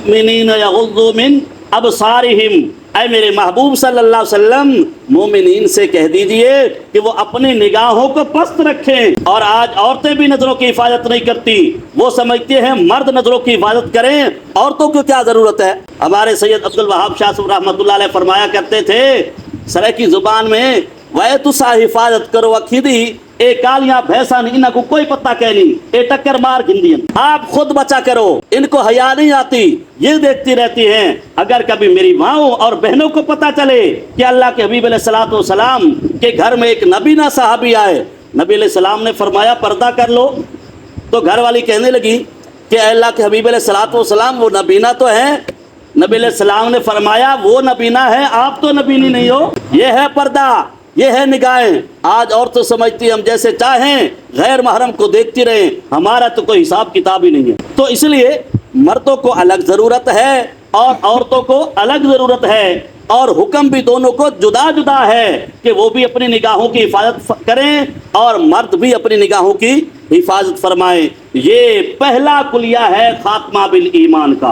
मिनीन यगुद्दू मिन अबसारिहिम, ऐ मेरे महबूब सल्लल्लाहु अलैहि वसल्लम मोमिनीन से कह दीजिए कि वो अपनी निगाहों को पस्त रखें। और आज औरतें भी नजरों की हिफाजत नहीं करती, वो समझते हैं मर्द नजरों की हिफाजत करें, औरतों को क्या जरूरत है। हमारे सैयद अब्दुल वहाब शाह साहब रहमतुल्लाह अलैह फरमाया करते थे सर की जुबान में, वह तुसा हिफाजत करो अखीदी ए कालियां भैंसा नहीं, इनको कोई पता कहनी, ए टक्कर मार गिंदियन, आप खुद बचा करो, इनको हया नहीं आती, ये देखती रहती हैं। अगर कभी मेरी माओ और बहनों को पता चले कि अल्लाह के हबीब अलैहिस्सलातु वस्सलाम के घर में एक नबीना साहबी आए, नबी अलैहिस्सलाम ने फरमाया पर्दा कर लो, तो घर वाली कहने लगी कि अल्लाह के हबीब अलैहिस्सलातु वस्सलाम वो नबीना तो है। नबी अलैहिस्सलाम ने फरमाया वो नबीना है, आप तो नबीनी नहीं हो, ये है पर्दा, ये है निगाहें। आज और तो समझती हम जैसे चाहें गैर महरम को देखती रहें, हमारा तो कोई हिसाब किताब ही नहीं है। तो इसलिए मर्दों को अलग ज़रूरत है और औरतों को अलग ज़रूरत है, और हुक्म भी दोनों को जुदा जुदा है कि वो भी अपनी निगाहों की हिफाजत करें और मर्द भी अपनी निगाहों की हिफाजत फरमाएं। ये पहला कुलिया है खात्मा बिल ईमान का।